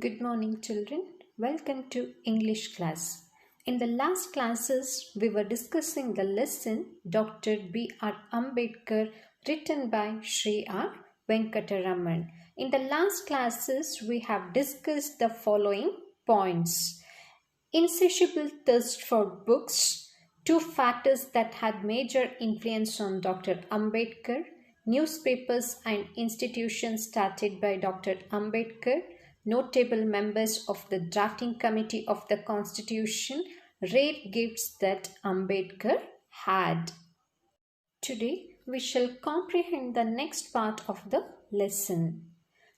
Good morning, children. Welcome to English class. In the last classes, we were discussing the lesson Dr.B.R. Ambedkar written by Sri R. Venkataraman. In the last classes, we have discussed the following points. Insatiable thirst for books, two factors that had major influence on Dr. Ambedkar, newspapers and institutions started by Dr. Ambedkar, notable members of the drafting committee of the Constitution, rare gifts that Ambedkar had. Today, we shall comprehend the next part of the lesson.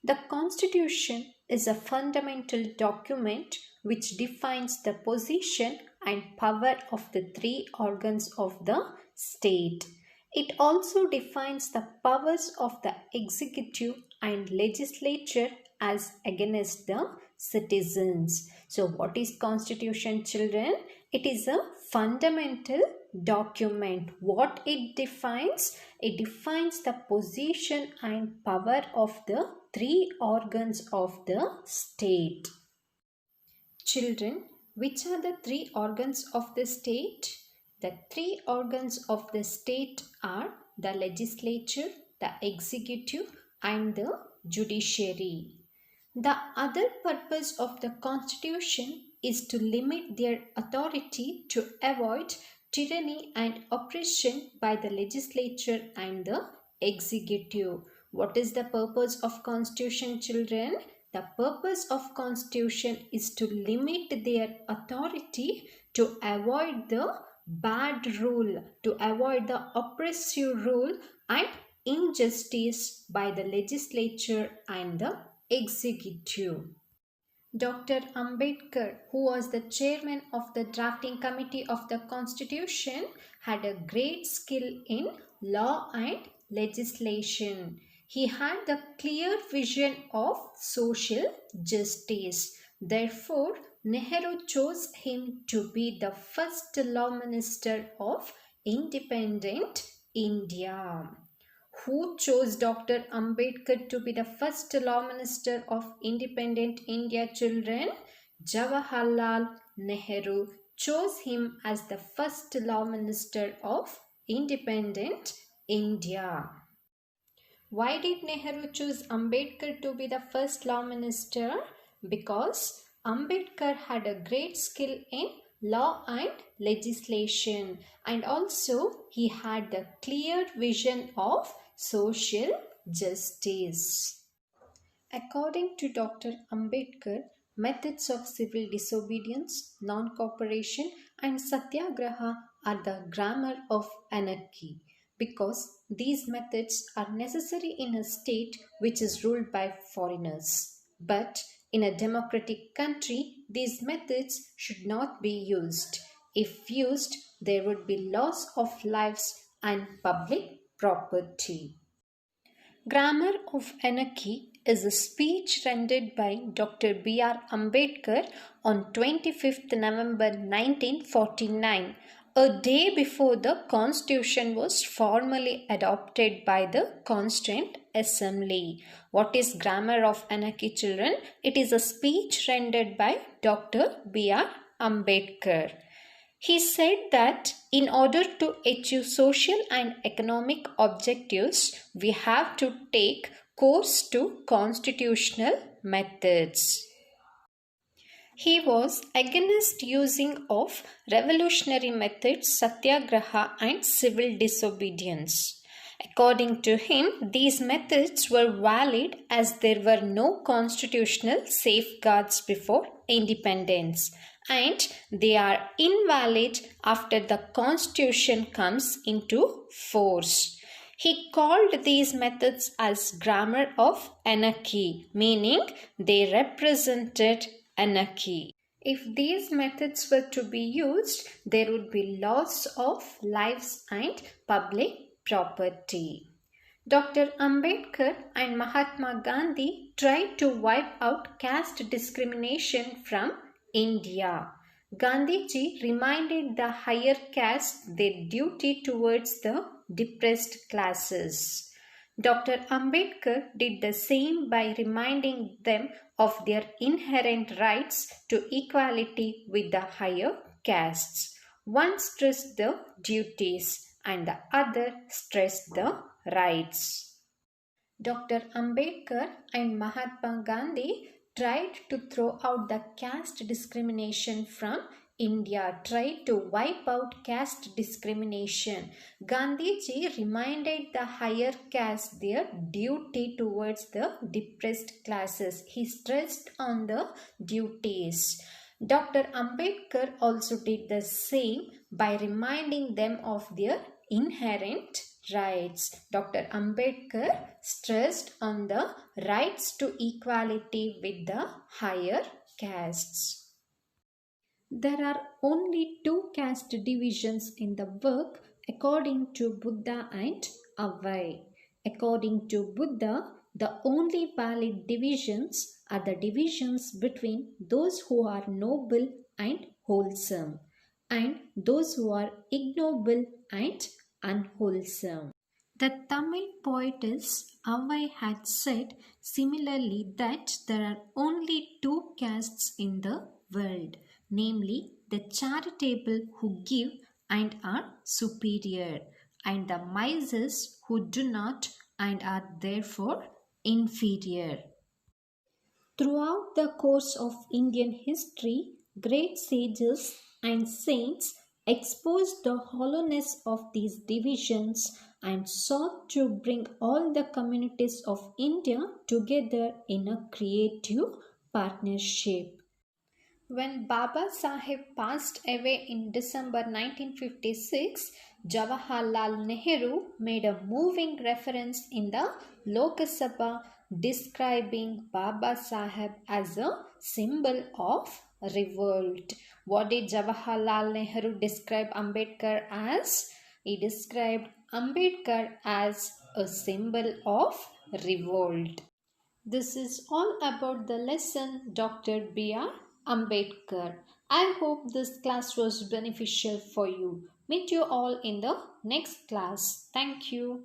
The Constitution is a fundamental document which defines the position and power of the three organs of the state. It also defines the powers of the executive and legislature as against the citizens. So what is Constitution, children? It is a fundamental document. What it defines? It defines the position and power of the three organs of the state. Children, which are the three organs of the state? The three organs of the state are the legislature, the executive, and the judiciary. The other purpose of the Constitution is to limit their authority to avoid tyranny and oppression by the legislature and the executive. What is the purpose of Constitution, children? The purpose of Constitution is to limit their authority to avoid the bad rule, to avoid the oppressive rule and injustice by the legislature and the executive. Dr. Ambedkar, who was the chairman of the drafting committee of the Constitution, had a great skill in law and legislation. He had the clear vision of social justice. Therefore, Nehru chose him to be the first law minister of independent India. Who chose Dr. Ambedkar to be the first law minister of independent India, children? Jawaharlal Nehru chose him as the first law minister of independent India. Why did Nehru choose Ambedkar to be the first law minister? Because Ambedkar had a great skill in law and legislation, and also he had the clear vision of social justice. According to Dr. Ambedkar, methods of civil disobedience, non-cooperation and satyagraha are the grammar of anarchy, because these methods are necessary in a state which is ruled by foreigners. But in a democratic country, these methods should not be used. If used, there would be loss of lives and public property. Grammar of Anarchy is a speech rendered by Dr. B.R. Ambedkar on 25th November 1949, a day before the Constitution was formally adopted by the Constituent Assembly. What is Grammar of Anarchy, children? It is a speech rendered by Dr. B.R. Ambedkar. He said that in order to achieve social and economic objectives, we have to take course to constitutional methods. He was against using of revolutionary methods, satyagraha and civil disobedience. According to him, these methods were valid as there were no constitutional safeguards before independence, and they are invalid after the Constitution comes into force. He called these methods as grammar of anarchy, meaning they represented anarchy. If these methods were to be used, there would be loss of lives and public property. Dr. Ambedkar and Mahatma Gandhi tried to wipe out caste discrimination from India. Gandhiji reminded the higher caste their duty towards the depressed classes. Dr. Ambedkar did the same by reminding them of their inherent rights to equality with the higher castes. One stressed the duties and the other stressed the rights. Dr. Ambedkar and Mahatma Gandhi tried to throw out the caste discrimination from India, tried to wipe out caste discrimination. Gandhiji reminded the higher caste their duty towards the depressed classes. He stressed on the duties. Dr. Ambedkar also did the same by reminding them of their inherent rights. Dr. Ambedkar stressed on the rights to equality with the higher castes. There are only two caste divisions in the work according to Buddha and Avai. According to Buddha, the only valid divisions are the divisions between those who are noble and wholesome and those who are ignoble and unwholesome. The Tamil poetess Avai had said similarly that there are only two castes in the world, namely the charitable who give and are superior, and the misers who do not and are therefore inferior. Throughout the course of Indian history, great sages and saints exposed the hollowness of these divisions and sought to bring all the communities of India together in a creative partnership. When Baba Sahib passed away in December 1956, Jawaharlal Nehru made a moving reference in the Lok Sabha describing Baba Sahib as a symbol of revolt. What did Jawaharlal Nehru describe Ambedkar as? He described Ambedkar as a symbol of revolt. This is all about the lesson Dr. B.R. Ambedkar. I hope this class was beneficial for you. Meet you all in the next class. Thank you.